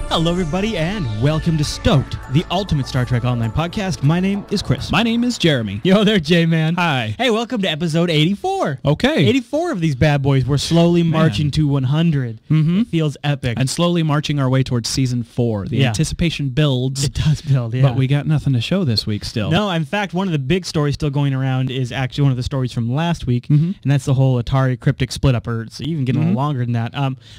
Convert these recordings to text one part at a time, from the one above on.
Hello, everybody, and welcome to Stoked, the ultimate Star Trek Online podcast. My name is Chris. My name is Jeremy. Yo there, J-Man. Hi. Hey, welcome to episode 84. Okay. 84 of these bad boys. We're slowly marching to 100. Mm-hmm. It feels epic. And slowly marching our way towards season 4. The anticipation builds. It does build, yeah. But we got nothing to show this week still. No, in fact, one of the big stories still going around is actually one of the stories from last week, and that's the whole Atari Cryptic split up, or it's even getting a little longer than that.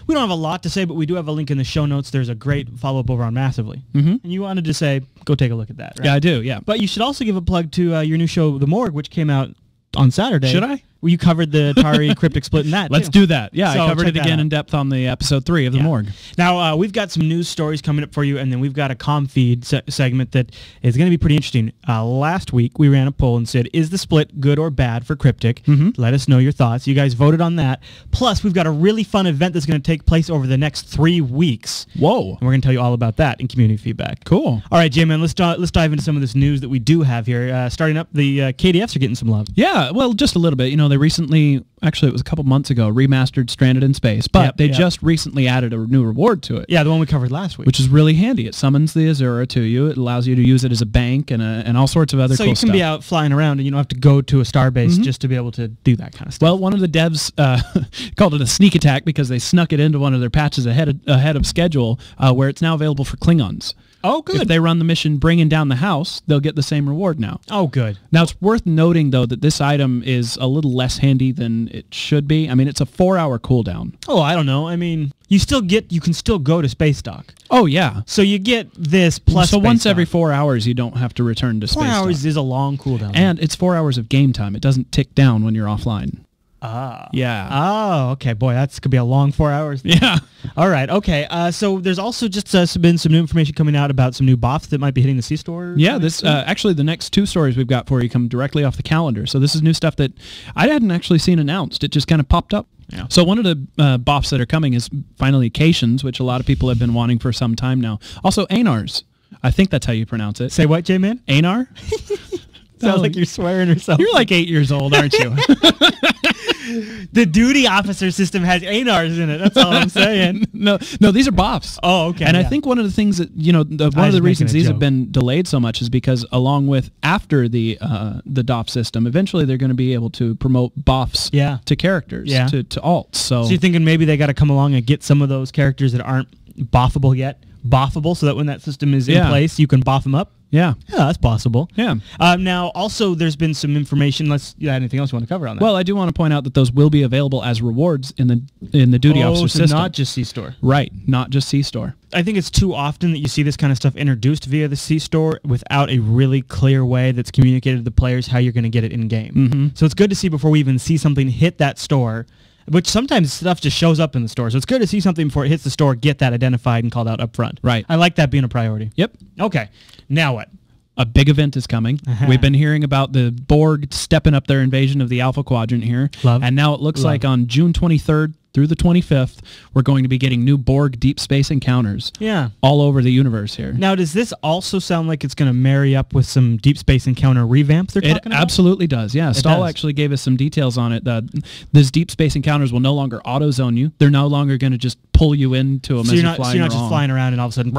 We don't have a lot to say, but we do have a link in the show notes. There's a great follow-up over on Massively. And you wanted to say, go take a look at that, right? Yeah, I do, yeah. But you should also give a plug to your new show, The Morgue, which came out on Saturday. Should I? Well, you covered the Atari Cryptic split in that, Let's do that. Yeah, So I covered check it that again out. in depth on the episode 3 of The Morgue. Now, we've got some news stories coming up for you, and then we've got a comm feed segment that is going to be pretty interesting. Last week, we ran a poll and said, is the split good or bad for Cryptic? Let us know your thoughts. You guys voted on that. Plus, we've got a really fun event that's going to take place over the next 3 weeks. Whoa. And we're going to tell you all about that in community feedback. Cool. All right, J-Man, let's dive into some of this news that we do have here. Starting up, the KDFs are getting some love. Yeah, well, just a little bit. You know, they recently, actually it was a couple months ago, remastered Stranded in Space, but they just recently added a new reward to it. Yeah, the one we covered last week. Which is really handy. It summons the Azura to you. It allows you to use it as a bank and all sorts of other cool stuff. So you can be out flying around and you don't have to go to a starbase just to be able to do that kind of stuff. Well, one of the devs called it a sneak attack because they snuck it into one of their patches ahead of schedule, where it's now available for Klingons. Oh, good. If they run the mission bringing down the house, they'll get the same reward now. Oh, good. Now, it's worth noting, though, that this item is a little less handy than it should be. I mean, it's a 4-hour cooldown. Oh, I don't know. I mean, you can still go to space dock. Oh, yeah. So you get this plus So space once every dock. 4 hours, you don't have to return to space 4 hours dock. is a long cooldown. And it's 4 hours of game time. It doesn't tick down when you're offline. Ah. Yeah. Oh, okay. Boy, that's could be a long 4 hours. Yeah. All right. Okay. So there's also just been some new information coming out about some new buffs that might be hitting the C-Store. Yeah, this actually the next 2 stories we've got for you come directly off the calendar. So this is new stuff that I hadn't actually seen announced. It just kind of popped up. Yeah. So one of the buffs that are coming is finally Cations, which a lot of people have been wanting for some time now. Also Anars. I think that's how you pronounce it. Say what, J-Man? Anar? Sounds like you're swearing or something. You're like 8 years old, aren't you? The duty officer system has anars in it. That's all I'm saying. No, these are buffs. Oh, okay. And I think one of the things that, you know, one of the reasons these have been delayed so much is because along with after the DOF system, eventually they're going to be able to promote buffs to characters, to alts. So you're thinking maybe they got to come along and get some of those characters that aren't buffable yet, buffable, so that when that system is in place, you can buff them up? Yeah, that's possible. Yeah. Now, also, there's been some information. Unless you had anything else you want to cover on that? Well, I do want to point out that those will be available as rewards in the duty officer system. Not just C-Store. Right, not just C-Store. I think it's too often that you see this kind of stuff introduced via the C-Store without a really clear way that's communicated to the players how you're going to get it in-game. So it's good to see before we even see something hit that store, which sometimes stuff just shows up in the store. So it's good to see something before it hits the store, get that identified and called out up front. Right. I like that being a priority. Yep. Okay. Now what? A big event is coming. We've been hearing about the Borg stepping up their invasion of the Alpha Quadrant here. And now it looks like on June 23rd through the 25th, we're going to be getting new Borg deep space encounters all over the universe here. Now, does this also sound like it's going to marry up with some deep space encounter revamps they're talking about? It absolutely does, yeah. Stahl actually gave us some details on it. These deep space encounters will no longer auto-zone you. They're no longer going to just pull you into them as you're flying. So you're not just flying around and all of a sudden,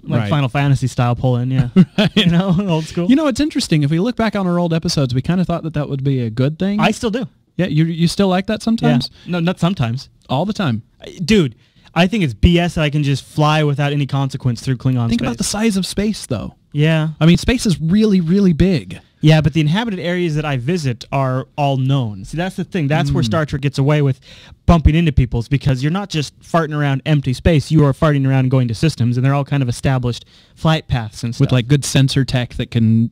like Final Fantasy style pull-in, You know, old school. You know, it's interesting. If we look back on our old episodes, we kind of thought that would be a good thing. I still do. Yeah, you still like that sometimes? Yeah. No, not sometimes. All the time. Dude, I think it's BS that I can just fly without any consequence through Klingon space. Think about the size of space, though. Yeah. I mean, space is really, really big. Yeah, but the inhabited areas that I visit are all known. See, that's the thing. That's where Star Trek gets away with bumping into people's, because you're not just farting around empty space. You are farting around and going to systems, and they're all kind of established flight paths and stuff. With, like, good sensor tech that can...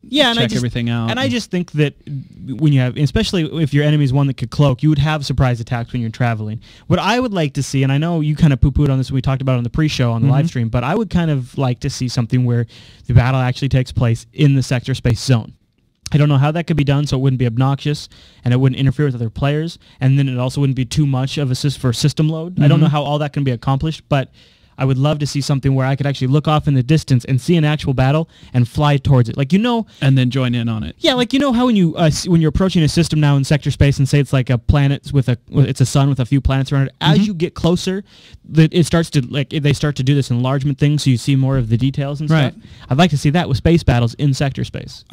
check everything out. And I just think that when you have, especially if your enemy is one that could cloak, you would have surprise attacks when you're traveling. What I would like to see, and I know you kind of poo-pooed on this when we talked about it on the pre-show on the live stream, but I would kind of like to see something where the battle actually takes place in the sector space zone. I don't know how that could be done so it wouldn't be obnoxious and it wouldn't interfere with other players, and then it also wouldn't be too much of a for system load. I don't know how all that can be accomplished, but I would love to see something where I could actually look off in the distance and see an actual battle and fly towards it. Like, and then join in on it. Yeah, like how when you're approaching a system now in sector space and say it's like a planet it's a sun with a few planets around it. As you get closer, it starts to they start to do this enlargement thing, so you see more of the details and stuff. I'd like to see that with space battles in sector space.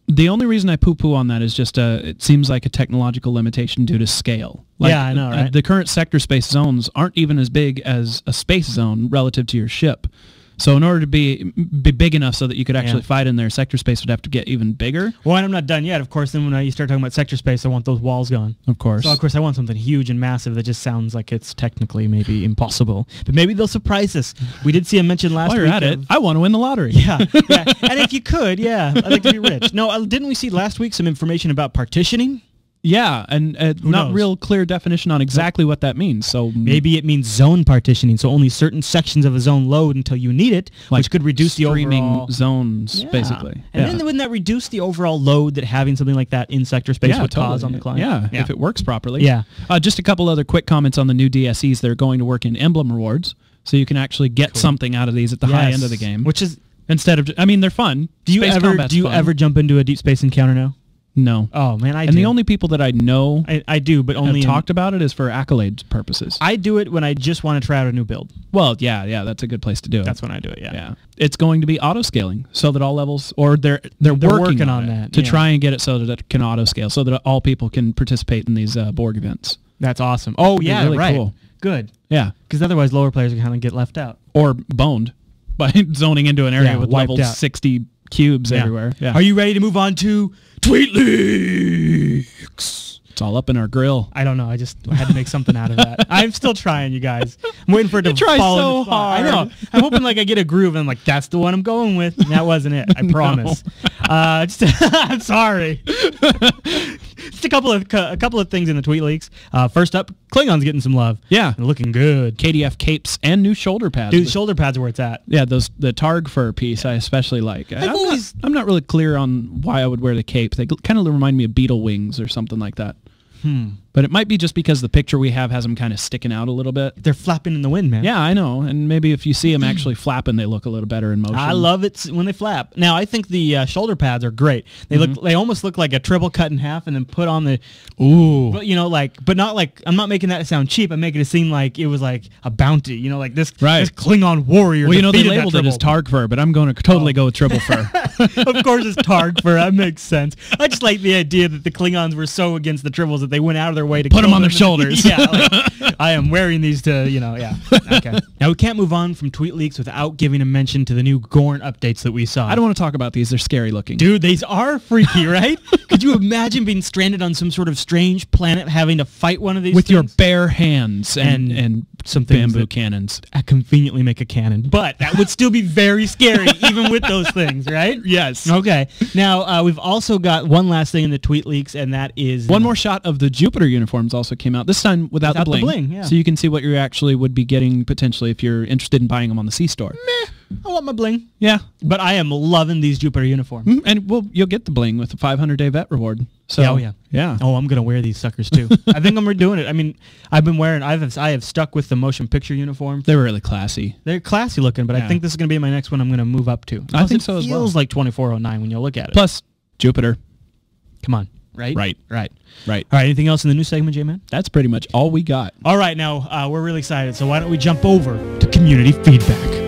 The only reason I poo-poo on that is just it seems like a technological limitation due to scale. Yeah, I know, right? The current sector space zones aren't even as big as a space zone relative to your ship. So in order to be big enough so that you could actually fight in there, sector space would have to get even bigger. Well, and I'm not done yet. Of course, then when you start talking about sector space, I want those walls gone. Of course. So, of course, I want something huge and massive that just sounds like it's technically maybe impossible. But maybe they'll surprise us. We did see a mention last week. While you're at it, I want to win the lottery. Yeah. And if you could, I'd like to be rich. No, didn't we see last week some information about partitioning? Yeah, and not real clear definition on exactly what that means. So maybe it means zone partitioning, so only certain sections of a zone load until you need it, which could reduce the overall zones, basically. And then wouldn't that reduce the overall load that having something like that in sector space would cause on the client? Yeah, if it works properly. Yeah. Just a couple other quick comments on the new DSEs. They're going to work in emblem rewards, so you can actually get something out of these at the high end of the game. Which is instead of, they're fun. Do you ever jump into a deep space encounter now? No. Oh, man, I do. And the only people that I know I do, but only talked about it is for accolade purposes. I do it when I just want to try out a new build. Well, yeah, that's a good place to do it. That's when I do it, yeah. It's going to be auto-scaling so that all levels, or they're working on that to try and get it so that it can auto-scale, so that all people can participate in these Borg events. That's awesome. Oh, yeah, really right. Cool. Good. Yeah. Because otherwise lower players are kind of get left out. Or boned by zoning into an area with level 60 cubes everywhere. Yeah. Are you ready to move on to Tweet Leaks? It's all up in our grill. I don't know. I had to make something out of that. I'm still trying, you guys. I'm waiting for it to fall so hard. I know. I'm hoping I get a groove and I'm like, that's the one I'm going with. And that wasn't it. I promise. I'm sorry. Just a couple of things in the tweet leaks. First up, Klingons getting some love. Yeah, they're looking good. KDF capes and new shoulder pads. Dude, shoulder pads are where it's at. Yeah, the Targ fur piece I especially like. I'm not really clear on why I would wear the cape. They kind of remind me of beetle wings or something like that. But it might be just because the picture we have has them kind of sticking out a little bit. They're flapping in the wind, man. Yeah, I know. And maybe if you see them actually flapping, they look a little better in motion. I love it when they flap. Now, I think the shoulder pads are great. They almost look like a triple cut in half and then put on the... Ooh. But, but not like... I'm not making that sound cheap. I'm making it seem like it was like a bounty. This Klingon warrior. Well, they labeled it as Targ fur, but I'm going to totally go with triple fur. Of course it's Targ fur. That makes sense. I just like the idea that the Klingons were so against the tribbles that they went out of their way to put them on their shoulders. I am wearing these to, Okay. Now, we can't move on from tweet leaks without giving a mention to the new Gorn updates that we saw. I don't want to talk about these. They're scary looking. Dude, these are freaky, right? Could you imagine being stranded on some sort of strange planet having to fight one of these with things? your bare hands and some bamboo cannons? I conveniently make a cannon, but that would still be very scary, even with those things, right? Yes. Okay. Now, we've also got one last thing in the tweet leaks, and that is... One more shot of the Jupiter uniforms also came out, this time without the bling. Yeah. So you can see what you actually would be getting potentially if you're interested in buying them on the C-store. Meh. I want my bling. Yeah. But I am loving these Jupiter uniforms. And you'll get the bling with the 500-day vet reward. So, yeah. Oh, I'm going to wear these suckers too. I think I'm redoing it. I mean, I have stuck with the motion picture uniform. They're really classy. They're classy looking, but I think this is going to be my next one I'm going to move up to. I think so as well. It feels like 2409 when you look at it. Plus, Jupiter. Come on. Right? Right. All right, anything else in the news segment, J-Man? That's pretty much all we got. All right, now, we're really excited, so why don't we jump over to community feedback.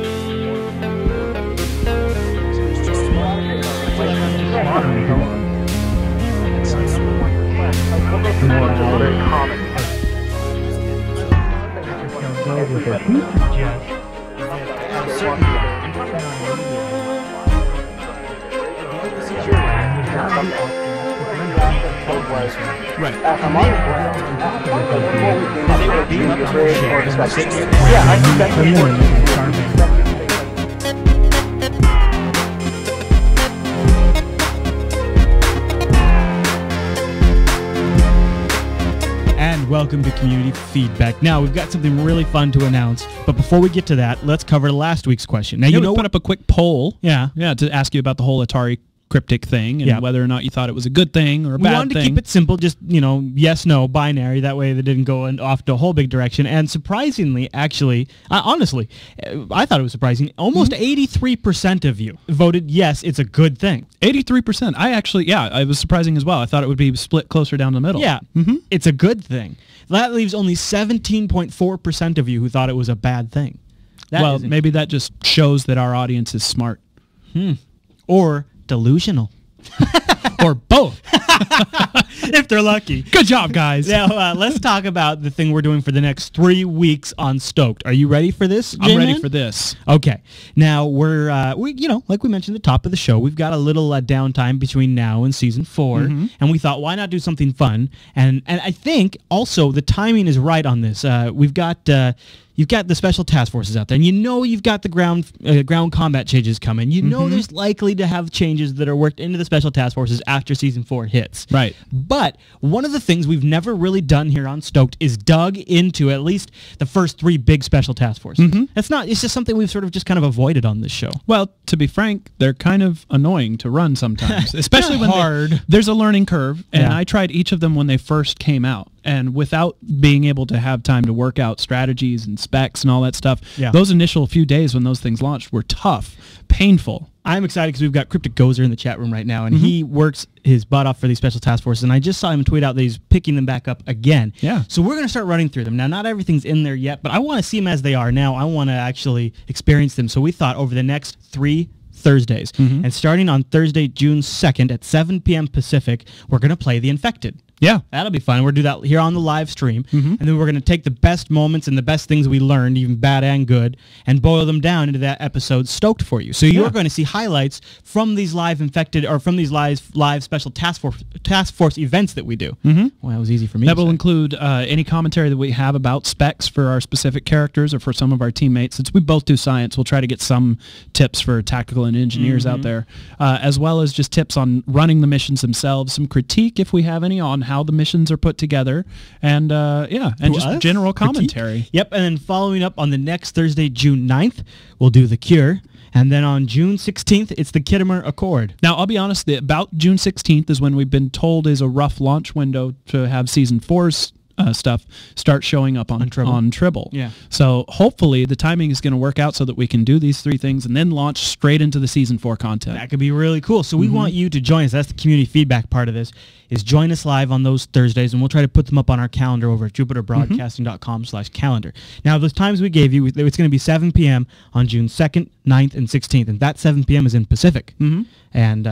Right. Yeah, I think that's important. And welcome to community feedback. Now, we've got something really fun to announce, but before we get to that, let's cover last week's question. Now, we put up a quick poll. Yeah, to ask you about the whole Atari cryptic thing and whether or not you thought it was a good thing or a bad thing. We wanted to keep it simple, just, yes, no, binary. That way they didn't go off to a whole big direction. And surprisingly, actually, honestly, I thought it was surprising. Almost 83% of you voted yes, it's a good thing. 83%. I was surprising as well. I thought it would be split closer down the middle. Yeah, it's a good thing. That leaves only 17.4% of you who thought it was a bad thing. Maybe that just shows that our audience is smart. Or delusional. Or both. If they're lucky. Good job, guys. Now, let's talk about the thing we're doing for the next 3 weeks on Stoked. Are you ready for this, I'm ready for this. Okay. Now, we're, like we mentioned at the top of the show, we've got a little downtime between now and Season 4, and we thought, why not do something fun? And I think, also, the timing is right on this. We've got... You've got the special task forces out there, and you've got the ground combat changes coming. There's likely to have changes that are worked into the special task forces after Season 4 hits. Right. But one of the things we've never really done here on Stoked is dug into at least the first 3 big special task forces. It's just something we've sort of just kind of avoided on this show. Well, to be frank, they're kind of annoying to run sometimes, especially when there's a learning curve, and I tried each of them when they first came out. And without being able to have time to work out strategies and specs and all that stuff, those initial few days when those things launched were tough, painful. I'm excited because we've got Cryptic Gozer in the chat room right now, and he works his butt off for these special task forces, and I just saw him tweet out that he's picking them back up again. Yeah. So we're going to start running through them. Now, not everything's in there yet, but I want to see them as they are now. I want to actually experience them. So we thought over the next 3 Thursdays, and starting on Thursday, June 2nd at 7 p.m. Pacific, we're going to play The Infected. Yeah. That'll be fun. We'll do that here on the live stream. And then we're going to take the best moments and the best things we learned, even bad and good, and boil them down into that episode Stoked for you. So you're going to see highlights from these live Infected, or from these live special task force events that we do. Well, that was easy for me. That will include any commentary that we have about specs for our specific characters or for some of our teammates. Since we both do science, we'll try to get some tips for tactical and engineers out there, as well as just tips on running the missions themselves, some critique if we have any on how the missions are put together, and just general commentary. Yep, and then following up on the next Thursday, June 9th, we'll do The Cure. And then on June 16th, it's the Kittimer Accord. Now, I'll be honest, about June 16th is when we've been told is a rough launch window to have Season 4's stuff start showing up on Tribble. Yeah. So hopefully the timing is going to work out so that we can do these 3 things and then launch straight into the Season 4 content. That could be really cool. So we want you to join us. That's the community feedback part of this, is join us live on those Thursdays, and we'll try to put them up on our calendar over at jupiterbroadcasting.com/calendar. Now, those times we gave you, it's going to be 7 p.m. on June 2nd, 9th, and 16th, and that 7 p.m. is in Pacific. And,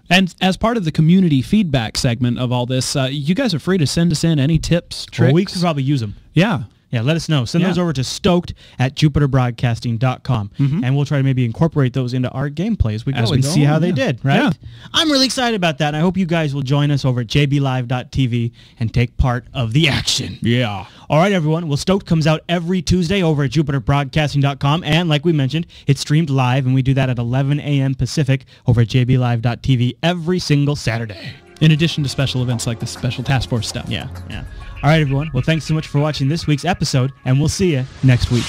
And as part of the community feedback segment of all this, you guys are free to send us in any tips, tricks. Well, we could probably use them. Yeah. Yeah, let us know. Send those over to STOked@jupiterbroadcasting.com, and we'll try to maybe incorporate those into our gameplay as we go and see how they did, right? Yeah. I'm really excited about that, and I hope you guys will join us over at jblive.tv and take part of the action. Yeah. All right, everyone. Well, Stoked comes out every Tuesday over at jupiterbroadcasting.com, and like we mentioned, it's streamed live, and we do that at 11 a.m. Pacific over at jblive.tv every single Saturday. In addition to special events like the Special Task Force stuff. Yeah. All right, everyone. Well, thanks so much for watching this week's episode, and we'll see you next week.